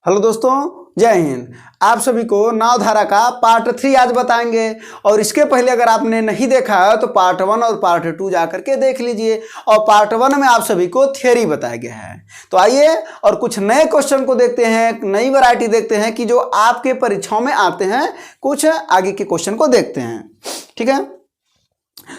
Hello दोस्तों, जय हिंद। आप सभी को नावधारा का पार्ट 3 आज बताएंगे। और इसके पहले अगर आपने नहीं देखा है तो पार्ट 1 और पार्ट 2 जा करके देख लीजिए। और पार्ट 1 में आप सभी को थ्योरी बताया गया है। तो आइए और कुछ नए क्वेश्चन को देखते हैं, नई वैरायटी देखते हैं कि जो आपके परीक्षाओं में आते हैं। कुछ आगे के क्वेश्चन को देखते हैं, ठीक है।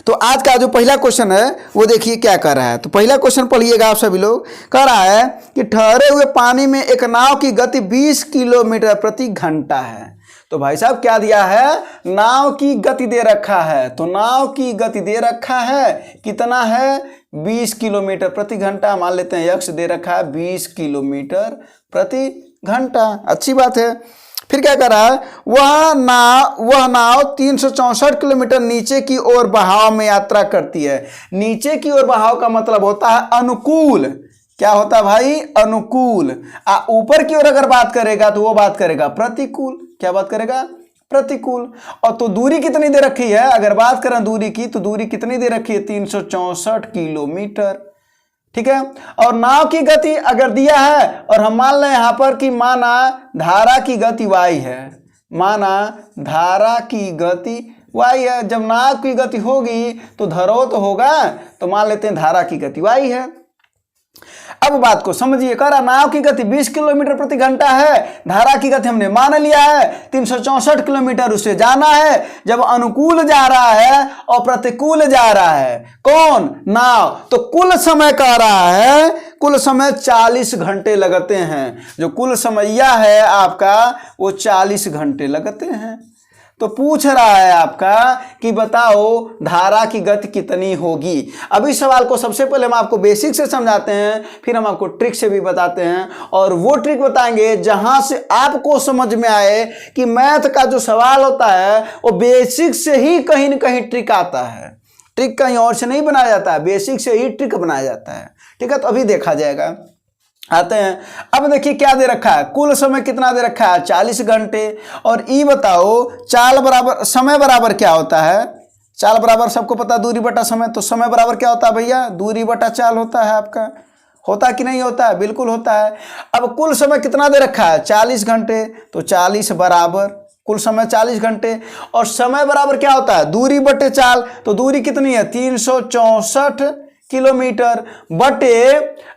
तो आज का जो पहला क्वेश्चन है वो देखिए क्या कर रहा है। तो पहला क्वेश्चन पढ़िएगा आप सभी लोग। कह रहा है कि ठहरे हुए पानी में एक नाव की गति 20 किलोमीटर प्रति घंटा है। तो भाई साहब क्या दिया है, नाव की गति दे रखा है। तो नाव की गति दे रखा है, कितना है, 20 किलोमीटर प्रति घंटा। मान लेते हैं यक्ष दे रखा है 20 किलोमीटर प्रति घंटा। अच्छी बात है। फिर क्या कर रहा है, वह नाव 364 किलोमीटर नीचे की ओर बहाव में यात्रा करती है। नीचे की ओर बहाव का मतलब होता है अनुकूल। क्या होता है भाई, अनुकूल। ऊपर की ओर अगर बात करेगा तो वो बात करेगा प्रतिकूल। क्या बात करेगा, प्रतिकूल। और तो दूरी कितनी दे रखी है, अगर बात करें दूरी की तो दूरी कितनी दे रखी है, 364 किलोमीटर, ठीक है। और नाव की गति अगर दिया है और हम मान लें यहां पर कि माना धारा की गति y है, माना धारा की गति y है। जब नाव की गति होगी तो धरो तो होगा, तो मान लेते हैं धारा की गति y है। अब बात को समझिए। कह रहा नाव की गति 20 किलोमीटर प्रति घंटा है, धारा की गति हमने मान लिया है 364 किलोमीटर, उसे जाना है। जब अनुकूल जा रहा है और प्रतिकूल जा रहा है, कौन, नाव, तो कुल समय कह रहा है, कुल समय 40 घंटे लगते हैं। जो कुल समैया है आपका वो 40 घंटे लगते हैं। तो पूछ रहा है आपका कि बताओ धारा की गति कितनी होगी। अभी सवाल को सबसे पहले हम आपको बेसिक से समझाते हैं, फिर हम आपको ट्रिक से भी बताते हैं। और वो ट्रिक बताएंगे जहां से आपको समझ में आए कि मैथ का जो सवाल होता है वो बेसिक से ही कहीं ना कहीं ट्रिक आता है। ट्रिक कहीं और से नहीं बनाया जाता है, बेसिक से ही ट्रिक बनाया जाता है, ठीक है। तो अभी देखा जाएगा, आते हैं। अब देखिए क्या दे रखा है, कुल समय कितना दे रखा है, 40 घंटे। और ई बताओ चाल बराबर समय बराबर क्या होता है, चाल बराबर सबको पता दूरी बटा समय। तो समय बराबर क्या होता है भैया, दूरी बटा चाल होता है आपका। होता कि नहीं होता है, बिल्कुल होता है। अब कुल समय कितना दे रखा है, 40 घंटे। तो 40 बराबर कुल समय 40 घंटे। और समय बराबर क्या होता है, दूरी बटे चाल। तो दूरी कितनी है, 364 किलोमीटर बटे,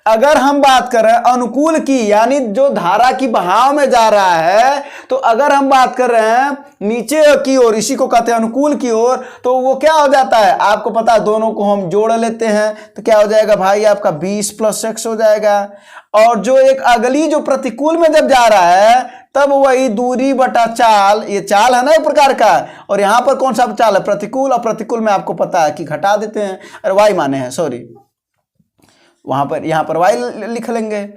अगर हम बात कर रहे हैं अनुकूल की, यानी जो धारा की बहाव में जा रहा है, तो अगर हम बात कर रहे हैं नीचे की ओर, इसी को कहते हैं अनुकूल की ओर, तो वो क्या हो जाता है, आपको पता है, दोनों को हम जोड़ लेते हैं तो क्या हो जाएगा भाई, आपका 20 + x हो जाएगा। और जो एक अगली जो प्रतिकूल में जब जा रहा है तब वही दूरी बटा चाल, ये चाल है ना एक प्रकार का, और यहां पर कौन सा चाल है, प्रतिकूल। और प्रतिकूल में आपको पता है कि घटा देते हैं, अरे वाई माने हैं, सॉरी, वहां पर यहां पर वाई लिख लेंगे।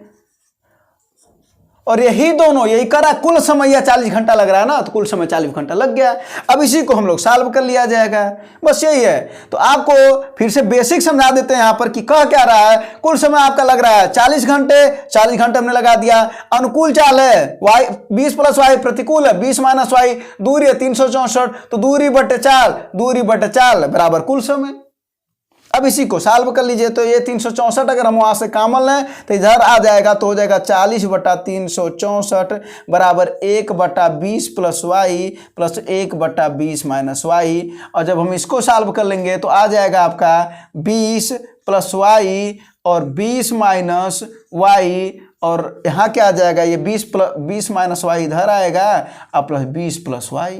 और यही दोनों यही करा, कुल समय यह 40 घंटा लग रहा है ना, तो कुल समय 40 घंटा लग गया। अब इसी को हम लोग सॉल्व कर लिया जाएगा, बस यही है। तो आपको फिर से बेसिक समझा देते हैं यहां पर कि कह क्या रहा है, कुल समय आपका लग रहा है 40 घंटे, 40 घंटे हमने लगा दिया। अनुकूल चाल है y, 20 + y, प्रतिकूल है 20 - y, दूरी है 364, तो दूरी बटे चाल बराबर कुल समय। अब इसी को सॉल्व कर लीजिए। तो ये 364 अगर हम वहां से कॉमन लें तो इधर आ जाएगा, तो हो जाएगा 40 बटा 364 बराबर 1/20 + y + 1/20 - y। और जब हम इसको सॉल्व कर लेंगे तो आ जाएगा आपका 20 + y और 20 - y। और यहाँ क्या आ जाएगा, ये 20 - y इधर आएगा और प्लस 20 + y।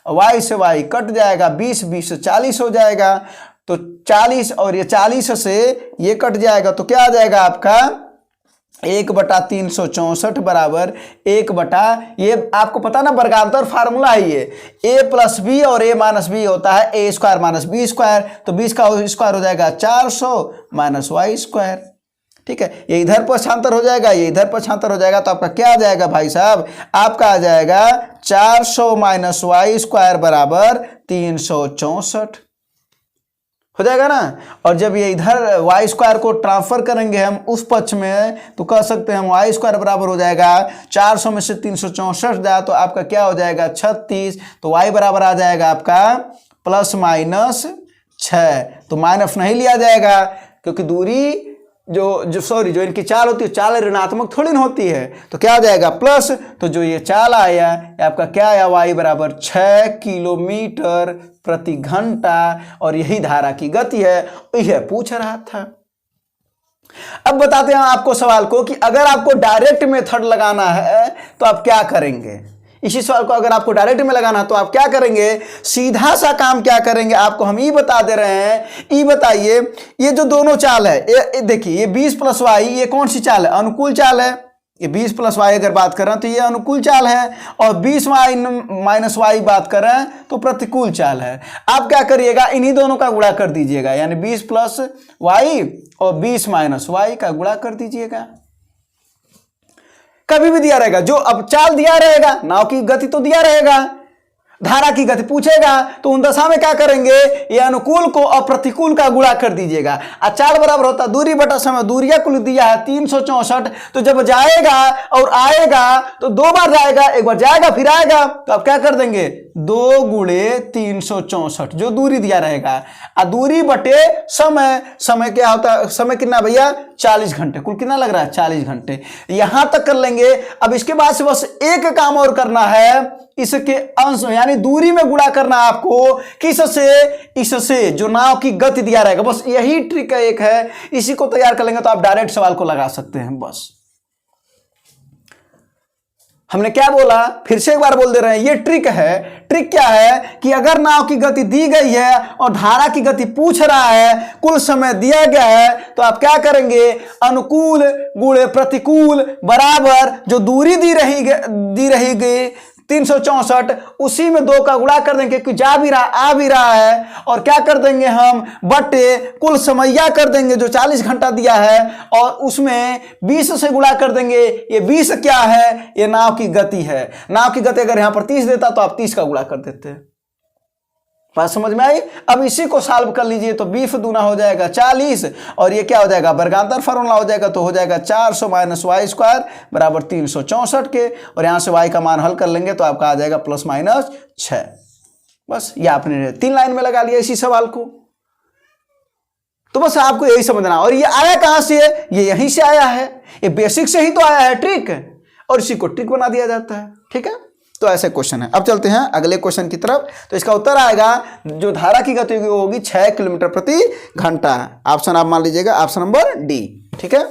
y से y कट जाएगा, 20 से 40 हो जाएगा। तो 40 और ये 40 से ये कट जाएगा, तो क्या आ जाएगा आपका 1/364 बराबर 1/, ये आपको पता ना वर्गांतर फार्मूला है ये, a + b और a - b होता है a² - b²। तो 20 का स्क्वायर हो जाएगा 400 - y², ठीक है। ये इधर पक्षांतर हो जाएगा, ये इधर पक्षांतर हो जाएगा, तो आपका क्या आ जाएगा भाई साहब, आपका आ जाएगा 400 - y² बराबर 364 हो जाएगा ना। और जब ये इधर y² को ट्रांसफर करेंगे हम उस पक्ष में, तो कह सकते हैं हम y² बराबर हो जाएगा 400 में से 364 जाए तो आपका क्या हो जाएगा 36। तो y बराबर आ जाएगा आपका +- 6। तो माइनस नहीं लिया जाएगा क्योंकि दूरी जो इनकी चाल होती है, चाल ऋणात्मक थोड़ी ना होती है, तो क्या हो जाएगा प्लस। तो जो ये चाल आया ये आपका क्या आया, y बराबर 6 किलोमीटर प्रति घंटा, और यही धारा की गति है, यह पूछ रहा था। अब बताते हैं आपको सवाल को कि अगर आपको डायरेक्ट मेथड लगाना है तो आप क्या करेंगे। इसी सवाल को अगर आपको डायरेक्ट में लगाना तो आप क्या करेंगे, सीधा सा काम क्या करेंगे, आपको हम ई बता दे रहे हैं। ई बताइए, ये जो दोनों चाल है, देखिए ये 20 प्लस वाई, ये कौन सी चाल है, अनुकूल चाल है। ये 20 प्लस वाई अगर बात कर रहे हैं तो ये अनुकूल चाल है, और 20 वाई माइनस वाई बात कर रहे हैं तो प्रतिकूल चाल है। आप क्या करिएगा, इन्हीं दोनों का गुणा कर दीजिएगा, यानी 20 प्लस वाई और 20 माइनस वाई का गुणा कर दीजिएगा। कभी भी दिया रहेगा, जो अब चाल दिया रहेगा, नाव की गति तो दिया रहेगा, धारा की गति पूछेगा तो उन दशा में क्या करेंगे, ये अनुकूल को और प्रतिकूल का गुणा कर दीजिएगा। चाल बराबर होता दूरी बटा समय, दूरिया कुल दिया है 364, तो जब जाएगा और आएगा तो 2 बार जाएगा, एक बार जाएगा फिर आएगा, तो आप क्या कर देंगे 2 गुणे 364 जो दूरी दिया रहेगा, दूरी बटे समय। समय क्या होता है, समय कितना भैया 40 घंटे, कुल कितना लग रहा है 40 घंटे। यहां तक कर लेंगे। अब इसके बाद से बस एक काम और करना है, इसके अंश यानी दूरी में गुणा करना आपको, किससे, इससे जो नाव की गति दिया रहेगा। बस यही ट्रिक एक है, इसी को तैयार कर लेंगे तो आप डायरेक्ट सवाल को लगा सकते हैं। बस हमने क्या बोला, फिर से एक बार बोल दे रहे हैं, ये ट्रिक है। ट्रिक क्या है कि अगर नाव की गति दी गई है और धारा की गति पूछ रहा है, कुल समय दिया गया है, तो आप क्या करेंगे, अनुकूल गुणे प्रतिकूल बराबर जो दूरी दी रहेगी 364, उसी में 2 का गुणा कर देंगे, क्योंकि जा भी रहा आ भी रहा है, और क्या कर देंगे हम बटे कुल समैया कर देंगे जो 40 घंटा दिया है, और उसमें 20 से गुणा कर देंगे। ये 20 क्या है, ये नाव की गति है। नाव की गति अगर यहां पर 30 देता तो आप 30 का गुणा कर देते। बात समझ में आई। अब इसी को सॉल्व कर लीजिए तो 20 दूना हो जाएगा 40, और ये क्या हो जाएगा, वर्गांतर फार्मूला हो जाएगा, तो हो जाएगा 400 माइनस वाई स्क्वायर बराबर 364 के, और यहां से वाई का मान हल कर लेंगे तो आपका आ जाएगा प्लस माइनस 6। बस ये आपने 3 लाइन में लगा लिया इसी सवाल को। तो बस आपको यही समझना। और ये आया कहां से है, ये यहीं से आया है, ये बेसिक से ही तो आया है ट्रिक, और इसी को ट्रिक बना दिया जाता है। ठीक है, तो ऐसे क्वेश्चन है। अब चलते हैं अगले क्वेश्चन की तरफ। तो इसका उत्तर आएगा जो धारा की गति होगी 6 किलोमीटर प्रति घंटा। ऑप्शन आप मान लीजिएगा, ऑप्शन नंबर डी। ठीक है,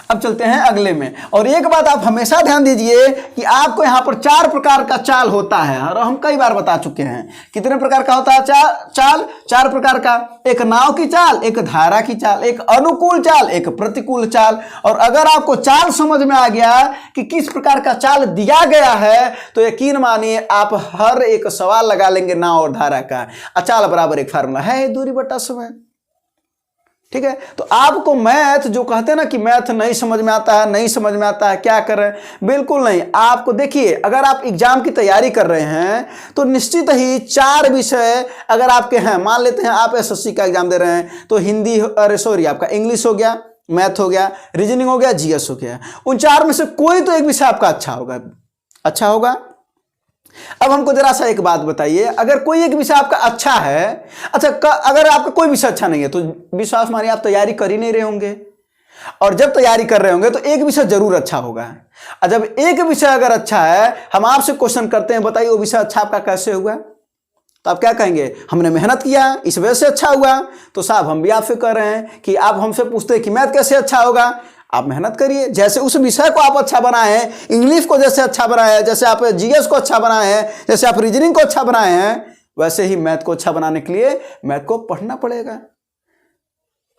अब चलते हैं अगले में। और एक बात आप हमेशा ध्यान दीजिए कि आपको यहां पर 4 प्रकार का चाल होता है, और हम कई बार बता चुके हैं। कितने प्रकार का होता है चाल? 4 प्रकार का। एक नाव की चाल, एक धारा की चाल, एक अनुकूल चाल, एक प्रतिकूल चाल। और अगर आपको चाल समझ में आ गया कि किस प्रकार का चाल दिया गया है, तो यकीन मानिए आप हर एक सवाल लगा लेंगे नाव और धारा का। चाल बराबर एक फार्मूला है दूरी बटा समय। ठीक है, तो आपको मैथ जो कहते हैं ना कि मैथ नहीं समझ में आता है, नहीं समझ में आता है, क्या करें, बिल्कुल नहीं। आपको देखिए, अगर आप एग्जाम की तैयारी कर रहे हैं तो निश्चित ही 4 विषय अगर आपके हैं, मान लेते हैं आप एसएससी का एग्जाम दे रहे हैं तो हिंदी, आपका इंग्लिश हो गया, मैथ हो गया, रीजनिंग हो गया, जीएस हो गया। उन 4 में से कोई तो एक विषय आपका अच्छा होगा। अब हमको जरा सा एक बात बताइए, अगर कोई एक विषय आपका अच्छा है, अगर आपका कोई विषय अच्छा नहीं है तो विश्वास मानिए आप तैयारी कर ही नहीं रहे होंगे, और जब तैयारी कर रहे होंगे तो एक विषय जरूर अच्छा होगा। और जब एक विषय अगर अच्छा है, हम आपसे क्वेश्चन करते हैं, बताइए वो विषय अच्छा आपका कैसे हुआ, तो आप क्या कहेंगे, हमने मेहनत किया इस वजह से अच्छा हुआ। तो साहब हम भी आपसे कह रहे हैं कि आप हमसे पूछते हैं कि मैथ कैसे अच्छा होगा, आप मेहनत करिए। जैसे उस विषय को आप अच्छा बनाए हैं, इंग्लिश को जैसे अच्छा बनाए हैं, जैसे आप जीएस को अच्छा बनाए हैं, जैसे आप रीजनिंग को अच्छा बनाए हैं, वैसे ही मैथ को अच्छा बनाने के लिए मैथ को पढ़ना पड़ेगा।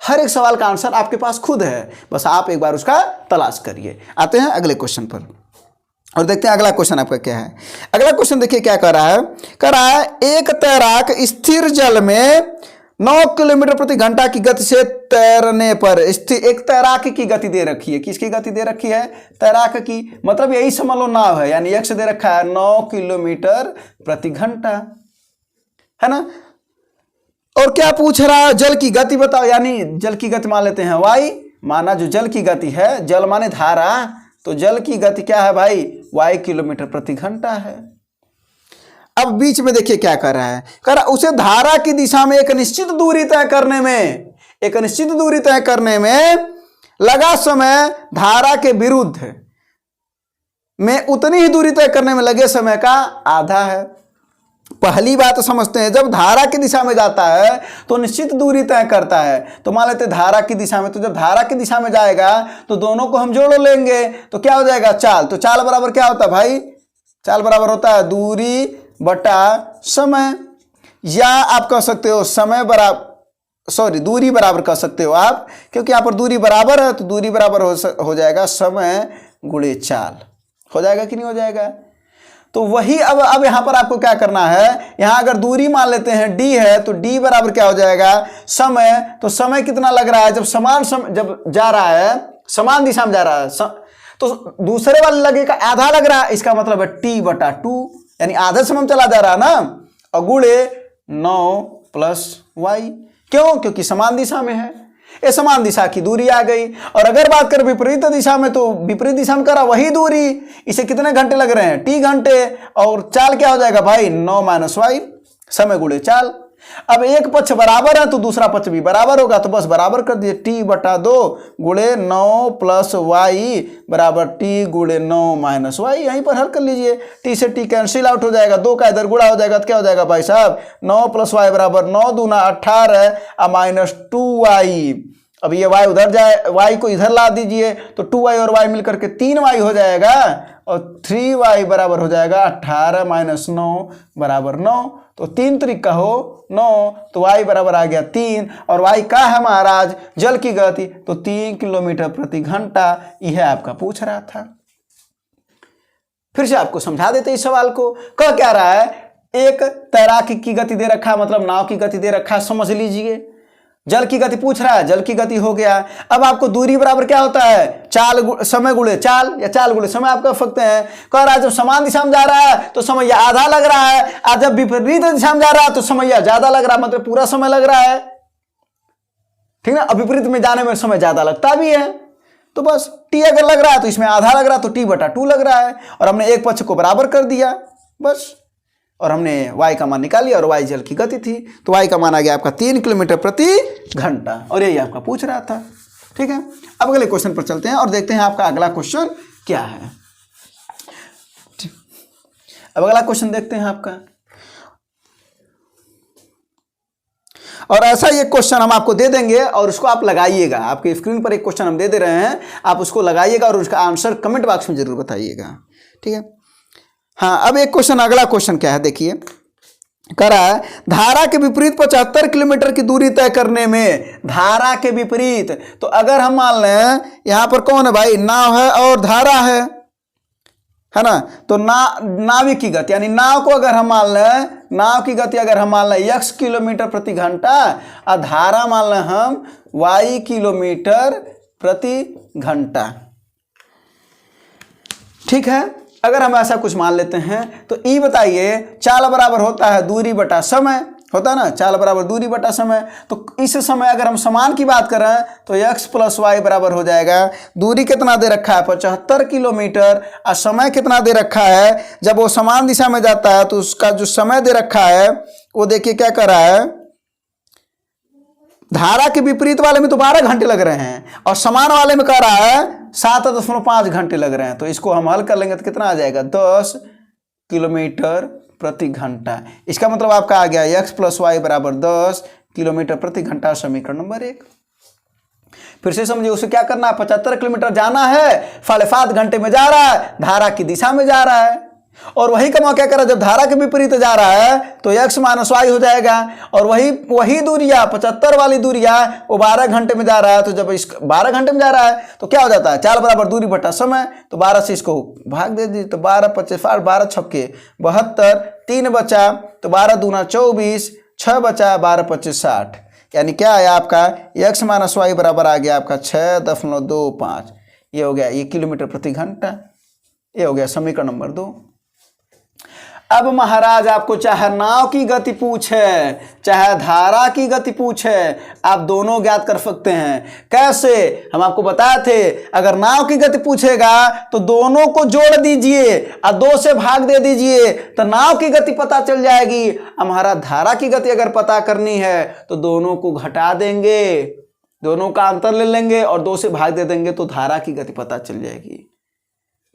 हर एक सवाल का आंसर आपके पास खुद है, बस आप एक बार उसका तलाश करिए। आते हैं अगले क्वेश्चन पर और देखते हैं अगला क्वेश्चन आपका क्या है। अगला क्वेश्चन देखिए क्या कर रहा है, एक तैराक स्थिर जल में 9 किलोमीटर प्रति घंटा की गति से तैरने पर एक तैराक की गति दे रखी है। किसकी गति दे रखी है? तैराक की। मतलब यही समझ लो नाव है, यानी x दे रखा है 9 किलोमीटर प्रति घंटा, है ना। और क्या पूछ रहा है, जल की गति बताओ, यानी जल की गति मान लेते हैं y, माना जो जल की गति है, जल माने धारा, तो जल की गति क्या है भाई, y किलोमीटर प्रति घंटा है। अब बीच में देखिए क्या कर रहा है, उसे धारा की दिशा में एक निश्चित दूरी तय करने में एक निश्चित दूरी तय करने में लगा समय धारा के विरुद्ध में उतनी ही दूरी तय करने में लगे समय का आधा है। पहली बात समझते हैं, जब धारा की दिशा में जाता है तो निश्चित दूरी तय करता है। तो मान लेते हैं धारा की दिशा में, तो जब धारा की दिशा में जाएगा तो दोनों को हम जोड़ लेंगे तो क्या हो जाएगा, चाल। तो चाल बराबर क्या होता है भाई, चाल बराबर होता है दूरी बटा समय, या आप कह सकते हो समय बराबर, सॉरी दूरी बराबर कह सकते हो आप, क्योंकि यहाँ पर दूरी बराबर है तो दूरी बराबर हो जाएगा समय गुणे चाल। हो जाएगा कि नहीं हो जाएगा। तो वही अब यहाँ पर आपको क्या करना है, यहाँ अगर दूरी मान लेते हैं d है तो d बराबर क्या हो जाएगा समय। तो समय कितना लग रहा है, जब समान जब जा रहा है समान दिशा में जा रहा है तो दूसरे वाले लगेगा आधा लग रहा है, इसका मतलब है t बटा 2, यानी आधे समय में चला जा रहा है ना, और गुणे 9 प्लस y। क्यों, क्योंकि समान दिशा में है, ये समान दिशा की दूरी आ गई। और अगर बात करें विपरीत दिशा में तो विपरीत दिशा में करा वही दूरी, इसे कितने घंटे लग रहे हैं, t घंटे, और चाल क्या हो जाएगा भाई 9 माइनस वाई, समय गुणे चाल। अब एक पक्ष बराबर है तो दूसरा पक्ष भी बराबर होगा, तो बस बराबर कर दिए, t बटा 2 गुणे 9 प्लस वाई बराबर t गुणे 9 माइनस वाई। यहीं पर हल कर लीजिए, t से t कैंसिल आउट हो जाएगा, 2 का इधर गुणा हो जाएगा तो क्या हो जाएगा भाई साहब 9 प्लस वाई बराबर 9 दूना 18 माइनस 2y। अब ये y उधर जाए, y को इधर ला दीजिए तो 2y और y मिलकर के 3y हो जाएगा, और 3y बराबर हो जाएगा 18 माइनस 9 बराबर 9। तो 3 तरीका हो 9, तो y बराबर आ गया 3, और y का है महाराज जल की गति, तो 3 किलोमीटर प्रति घंटा। यह आपका पूछ रहा था। फिर से आपको समझा देते इस सवाल को। कह क्या रहा है, एक तैराक की गति दे रखा है, मतलब नाव की गति दे रखा है, समझ लीजिए। जल की गति पूछ रहा है, जल की गति हो गया। अब आपको दूरी बराबर क्या होता है, चाल समय गुणे चाल, या चाल गुणे समय आप कह सकते हैं। कह रहा है जब समान दिशा में जा रहा है तो समय आधा लग रहा है, और जब विपरीत दिशा में जा रहा है तो समय ज्यादा लग रहा है, मतलब पूरा समय लग रहा है, ठीक है। अब विपरीत में जाने में समय ज्यादा लगता भी है, तो बस t अगर लग रहा है तो इसमें आधा लग रहा है, तो t बटा 2 लग रहा है, और हमने एक पक्ष को बराबर कर दिया बस, और हमने y का मान निकाल लिया, और y जल की गति थी तो y का मान आ गया आपका 3 किलोमीटर प्रति घंटा, और यही आपका पूछ रहा था। ठीक है, अब अगले क्वेश्चन पर चलते हैं और देखते हैं आपका अगला क्वेश्चन क्या है। अब अगला क्वेश्चन देखते हैं आपका, और ऐसा ही एक क्वेश्चन हम आपको दे देंगे और उसको आप लगाइएगा। आपके स्क्रीन पर एक क्वेश्चन हम दे दे रहे हैं, आप उसको लगाइएगा और उसका आंसर कमेंट बॉक्स में जरूर बताइएगा। ठीक है, हाँ। अब एक क्वेश्चन, अगला क्वेश्चन क्या है देखिए, कह रहा है धारा के विपरीत 75 किलोमीटर की दूरी तय करने में, धारा के विपरीत, तो अगर हम मान लें यहां पर कौन है भाई, नाव है और धारा है ना, तो नाविक की गति, यानी नाव को अगर हम मान लें, नाव की गति अगर हम मान लें x किलोमीटर प्रति घंटा, और धारा मान लें हम y किलोमीटर प्रति घंटा। ठीक है, अगर हम ऐसा कुछ मान लेते हैं तो ई बताइए, चाल बराबर होता है दूरी बटा समय, होता है ना, चाल बराबर दूरी बटा समय। तो इस समय अगर हम समान की बात करें तो x प्लस वाई बराबर हो जाएगा, दूरी कितना दे रखा है 75 किलोमीटर, और समय कितना दे रखा है, जब वो समान दिशा में जाता है तो उसका जो समय दे रखा है वो देखिए क्या कर रहा है, धारा के विपरीत वाले में तो 12 घंटे लग रहे हैं, और समान वाले में कह रहा है 7.5 घंटे लग रहे हैं। तो इसको हम हल कर लेंगे तो कितना आ जाएगा 10 किलोमीटर प्रति घंटा। इसका मतलब आपका आ गया x प्लस वाई बराबर 10 किलोमीटर प्रति घंटा, समीकरण नंबर 1। फिर से समझिए, उसे क्या करना है, 75 किलोमीटर जाना है, 7.5 घंटे में जा रहा है, धारा की दिशा में जा रहा है, और वही का क्या कर रहा है, जब धारा के विपरीत जा रहा है तो x माइनस वाई हो जाएगा, और वही दूरिया 75 वाली दूरिया वो 12 घंटे में जा रहा है, तो जब इस 12 घंटे में जा रहा है तो क्या हो जाता है, चाल बराबर दूरी बटा समय, तो 12 से इसको भाग दे दीजिए, तो 12 25 12 छक्के 72, 3 बचा, तो 12 दूना 24, 6 बचा, 12 25 60, यानी क्या है आपका x माइनस वाई बराबर आ गया आपका 6.25। ये हो गया, ये किलोमीटर प्रति घंटा, ये हो गया समीकरण नंबर 2। अब महाराज आपको चाहे नाव की गति पूछे चाहे धारा की गति पूछे, आप दोनों ज्ञात कर सकते हैं। कैसे? हम आपको बताए थे, अगर नाव की गति पूछेगा तो दोनों को जोड़ दीजिए और 2 से भाग दे दीजिए तो नाव की गति पता चल जाएगी। हमारा धारा की गति अगर पता करनी है तो दोनों को घटा देंगे, दोनों का अंतर ले लेंगे और 2 से भाग दे देंगे तो धारा की गति पता चल जाएगी।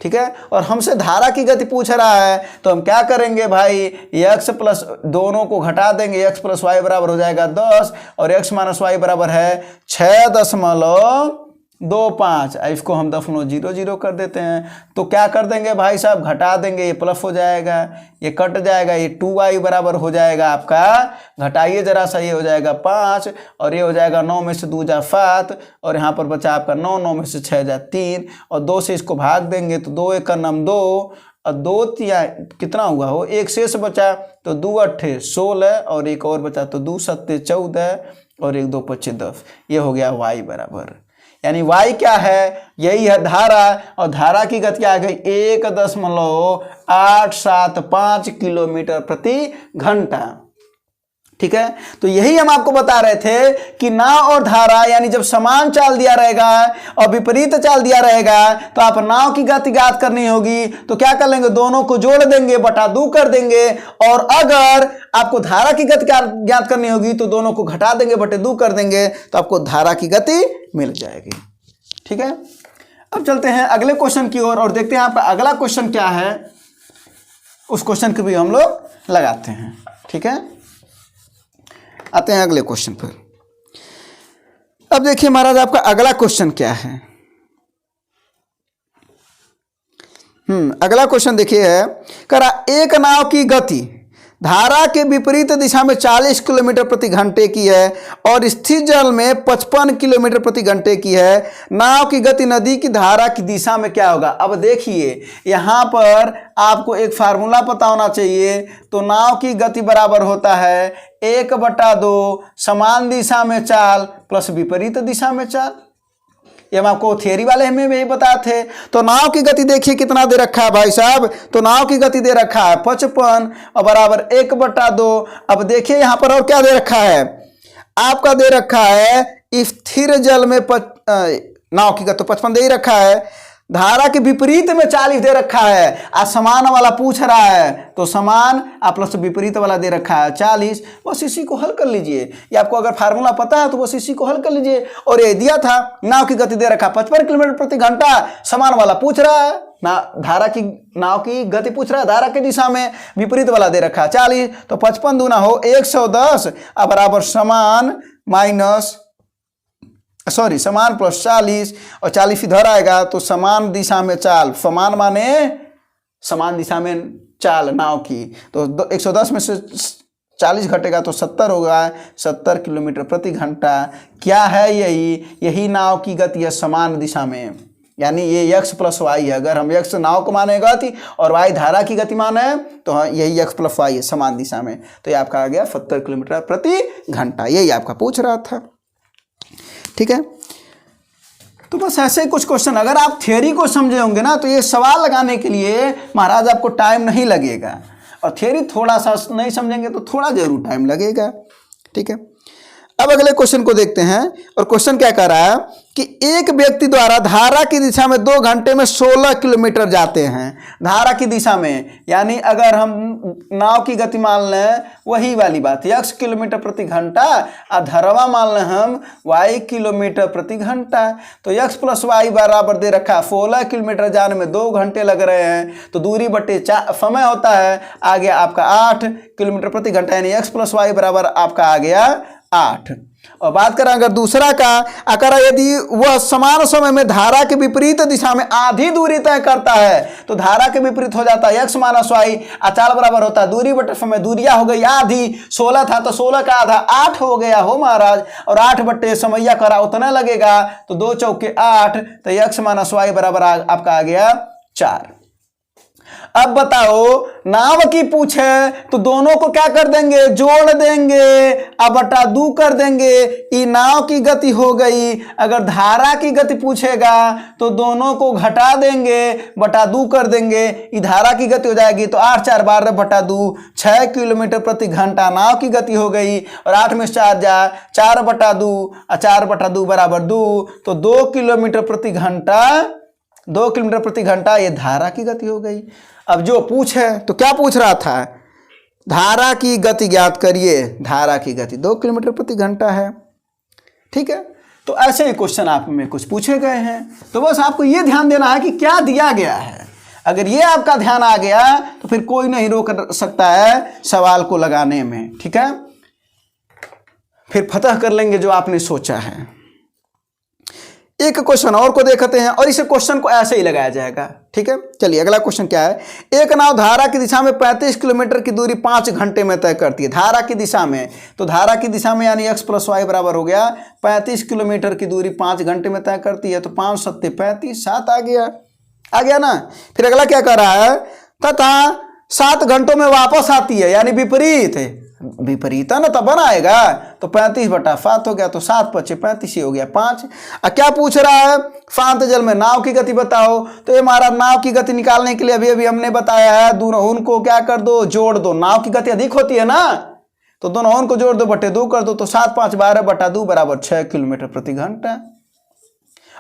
ठीक है, और हमसे धारा की गति पूछ रहा है तो हम क्या करेंगे भाई, x प्लस दोनों को घटा देंगे, x प्लस वाई बराबर हो जाएगा 10 और x माइनस वाई बराबर है 6.25। इसको हम 0.00 कर देते हैं तो क्या कर देंगे भाई साहब, घटा देंगे, ये प्लस हो जाएगा, ये कट जाएगा, ये 2y बराबर हो जाएगा आपका, घटाइए जरा सा, ये हो जाएगा 5 और ये हो जाएगा 9 में से 2 जा 7 और यहाँ पर बचा आपका 9, 9 में से 6 जा 3 और 2 से इसको भाग देंगे तो 2 1 का नाम 2 और 2 तिया कितना हुआ हो, एक शेष बचा तो 2 8 16 और एक और बचा तो 2 7 14 और 1 2 5 10। ये हो गया y बराबर, यानी y क्या है, यही है धारा और धारा की गति आ गई 1.875 किलोमीटर प्रति घंटा। ठीक है, तो यही हम आपको बता रहे थे कि नाव और धारा यानी जब समान चाल दिया रहेगा और विपरीत चाल दिया रहेगा तो आप नाव की गति ज्ञात करनी होगी तो क्या कर लेंगे, दोनों को जोड़ देंगे, बटा 2 कर देंगे और अगर आपको धारा की गति ज्ञात करनी होगी तो दोनों को घटा देंगे, बटे 2 कर देंगे तो आपको धारा की गति मिल जाएगी। ठीक है, अब चलते हैं अगले क्वेश्चन की ओर और देखते हैं आपका अगला क्वेश्चन क्या है, उस क्वेश्चन को भी हम लोग लगाते हैं। ठीक है, आते हैं अगले क्वेश्चन पर। अब देखिए महाराज आपका अगला क्वेश्चन क्या है। अगला क्वेश्चन देखिए है, करा एक नाव की गति धारा के विपरीत दिशा में 40 किलोमीटर प्रति घंटे की है और स्थिर जल में 55 किलोमीटर प्रति घंटे की है। नाव की गति नदी की धारा की दिशा में क्या होगा। अब देखिए यहाँ पर आपको एक फार्मूला पता होना चाहिए, तो नाव की गति बराबर होता है 1/2 समान दिशा में चाल प्लस विपरीत दिशा में चाल। ये हम आपको थियरी वाले हमें भी बताए थे। तो नाव की गति देखिए कितना दे रखा है भाई साहब, तो नाव की गति दे रखा है 55 और बराबर 1/2। अब देखिए यहाँ पर और क्या दे रखा है, आपका दे रखा है स्थिर जल में नाव की गति तो 55 दे ही रखा है, धारा के विपरीत में 40 दे रखा है, आ समान वाला पूछ रहा है तो समान आ प्लस विपरीत वाला दे रखा है 40। बस इसी को हल कर लीजिए, ये आपको अगर फार्मूला पता है तो बस इसी को हल कर लीजिए। और ये दिया था नाव की गति दे रखा 55 किलोमीटर प्रति घंटा, समान वाला पूछ रहा है ना, धारा की नाव की गति पूछ रहा है, धारा की दिशा में विपरीत वाला दे रखा है 40, तो 55 दूना हो 110 बराबर समान माइनस समान प्लस 40 और 40 इधर आएगा तो समान दिशा में चाल, समान माने समान दिशा में चाल नाव की, तो 110 में से 40 घटेगा तो 70 होगा, 70 किलोमीटर प्रति घंटा। क्या है, यही नाव की गति है समान दिशा में, यानी ये x प्लस वाई है। अगर हम x नाव को माने गति और y धारा की गति माने तो हाँ यही x प्लस वाई है समान दिशा में, तो ये आपका आ गया 70 किलोमीटर प्रति घंटा, यही आपका पूछ रहा था। ठीक है, तो बस ऐसे ही कुछ क्वेश्चन, अगर आप थियरी को समझे होंगे ना तो ये सवाल लगाने के लिए महाराज आपको टाइम नहीं लगेगा, और थियरी थोड़ा सा नहीं समझेंगे तो थोड़ा जरूर टाइम लगेगा। ठीक है, अब अगले क्वेश्चन को देखते हैं, और क्वेश्चन क्या कह रहा है कि एक व्यक्ति द्वारा धारा की दिशा में 2 घंटे में 16 किलोमीटर जाते हैं। धारा की दिशा में यानी अगर हम नाव की गति मान लें वही वाली बात, x किलोमीटर प्रति घंटा, और धरवा मान लें हम y किलोमीटर प्रति घंटा, तो x प्लस वाई बराबर दे रखा 16 किलोमीटर जाने में 2 घंटे लग रहे हैं, तो दूरी बटे समय होता है आ गया आपका 8 किलोमीटर प्रति घंटा, यानी x प्लस वाई बराबर आपका आ गया 8। और बात करें अगर दूसरा का, अगर यदि वह समान समय में धारा के विपरीत दिशा में आधी दूरी तय करता है तो धारा के विपरीत हो जाता है x माइनस वाई, चाल बराबर होता है दूरी बटे समय, दूरिया हो गई आधी, 16 था तो 16 का आधा 8 हो गया हो महाराज, और 8 बटे समैया करा उतना लगेगा, तो 2 चौके 8, तो x माइनस वाई बराबर आपका आ गया 4। अब बताओ, नाव की पूछ है तो दोनों को क्या कर देंगे, जोड़ देंगे, अब बटा दू कर देंगे। ये नाव की गति हो गई। अगर धारा की गति पूछेगा तो दोनों को घटा देंगे, बटा दू कर देंगे, ये धारा की गति हो जाएगी। तो 8 4 12 बटा दू, 6 किलोमीटर प्रति घंटा नाव की गति हो गई। और 8 में 4 जा, 4 बटा दू, 4 बटा दू बराबर 2, तो 2 किलोमीटर प्रति घंटा, 2 किलोमीटर प्रति घंटा ये धारा की गति हो गई। अब जो पूछ है तो क्या पूछ रहा था, धारा की गति ज्ञात करिए। धारा की गति 2 किलोमीटर प्रति घंटा है। ठीक है, तो ऐसे ही क्वेश्चन आप में कुछ पूछे गए हैं। तो बस आपको ये ध्यान देना है कि क्या दिया गया है। अगर ये आपका ध्यान आ गया तो फिर कोई नहीं रोक सकता है सवाल को लगाने में। ठीक है, फिर फतह कर लेंगे जो आपने सोचा है। एक क्वेश्चन और को देखते हैं और इस क्वेश्चन को ऐसे ही लगाया जाएगा। ठीक है, चलिए अगला क्वेश्चन क्या है। एक नाव धारा की दिशा में 35 किलोमीटर की दूरी 5 घंटे में तय करती है। धारा की दिशा में, तो धारा की दिशा में यानी x + y बराबर हो गया 35 किलोमीटर की दूरी 5 घंटे में तय करती है। तो 5 7 35, 7 आ गया ना। फिर अगला क्या कर रहा है, तथा 7 घंटों में वापस आती है, यानी विपरीत है। विपरीत है ना, तब बनाएगा। तो 35 बटा 7 हो गया। तो 7 × 5 = 35 ही हो गया 5। क्या पूछ रहा है, शांत जल में नाव की गति बताओ। तो ये हमारा नाव की गति निकालने के लिए अभी हमने बताया है, दोनों उनको क्या कर दो, जोड़ दो। नाव की गति अधिक होती है ना, तो दोनों उनको जोड़ दो, बटे 2 कर दो। तो 7 5 12 बटा 2 बराबर 6 किलोमीटर प्रति घंटा।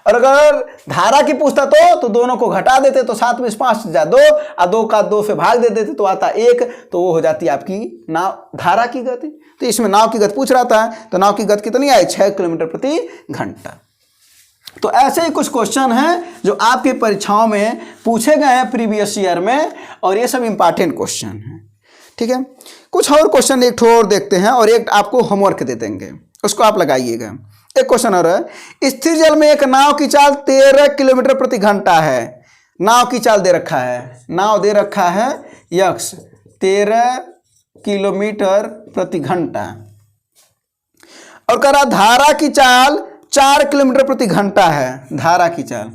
और अगर धारा की पूछता तो दोनों को घटा देते, तो 7 में 5 जा 2 और 2 का 2 से भाग दे देते तो आता 1, तो वो हो जाती है आपकी नाव धारा की गति। तो इसमें नाव की गति पूछ रहा था, तो नाव की गति कितनी आई, 6 किलोमीटर प्रति घंटा। तो ऐसे ही कुछ क्वेश्चन हैं जो आपकी परीक्षाओं में पूछे गए हैं प्रीवियस ईयर में, और ये सब इंपॉर्टेंट क्वेश्चन हैं। ठीक है, कुछ और क्वेश्चन एक और देखते हैं और एक आपको होमवर्क दे देंगे, उसको आप लगाइएगा। एक क्वेश्चन और है, स्थिर जल में एक नाव की चाल 13 किलोमीटर प्रति घंटा है। नाव की चाल दे रखा है, नाव दे रखा है यक्स 13 किलोमीटर प्रति घंटा, और कह रहा धारा की चाल 4 किलोमीटर प्रति घंटा है। धारा की चाल,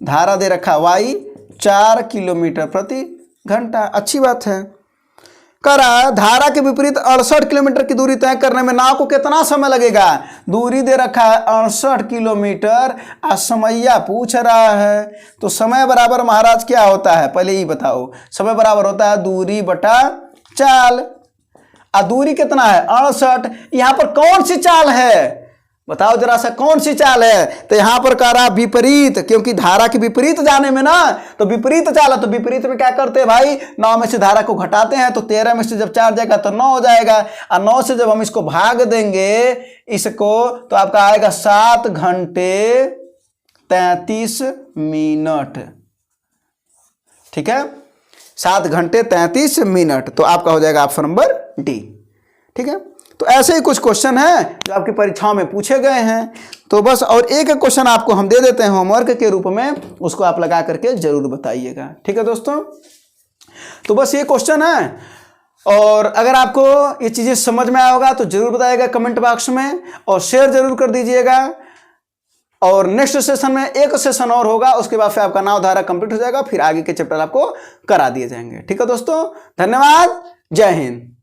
धारा दे रखा वाई 4 किलोमीटर प्रति घंटा। अच्छी बात है। करा धारा के विपरीत 68 किलोमीटर की दूरी तय करने में नाव को कितना समय लगेगा। दूरी दे रखा है 68 किलोमीटर, समैया पूछ रहा है। तो समय बराबर महाराज क्या होता है, पहले ही बताओ। समय बराबर होता है दूरी बटा चाल। दूरी कितना है 68। यहाँ पर कौन सी चाल है बताओ जरा सा, कौन सी चाल है। तो यहां पर कह रहा विपरीत, क्योंकि धारा के विपरीत जाने में ना, तो विपरीत चाल है। तो विपरीत में क्या करते हैं भाई, 9 में से धारा को घटाते हैं, तो 13 में से जब 4 जाएगा तो 9 हो जाएगा, और 9 से जब हम इसको भाग देंगे इसको, तो आपका आएगा 7 घंटे 33 मिनट। ठीक है, 7 घंटे 33 मिनट। तो आपका हो जाएगा ऑप्शन नंबर डी। ठीक है, तो ऐसे ही कुछ क्वेश्चन हैं जो आपकी परीक्षाओं में पूछे गए हैं। तो बस और एक क्वेश्चन आपको हम दे देते हैं होमवर्क के रूप में, उसको आप लगा करके जरूर बताइएगा। ठीक है दोस्तों, तो बस ये क्वेश्चन है, और अगर आपको ये चीज़ें समझ में आया होगा तो जरूर बताइएगा कमेंट बॉक्स में, और शेयर जरूर कर दीजिएगा। और नेक्स्ट सेशन में एक सेशन और होगा, उसके बाद फिर आपका नाव धारा कंप्लीट हो जाएगा, फिर आगे के चैप्टर आपको करा दिए जाएंगे। ठीक है दोस्तों, धन्यवाद, जय हिंद।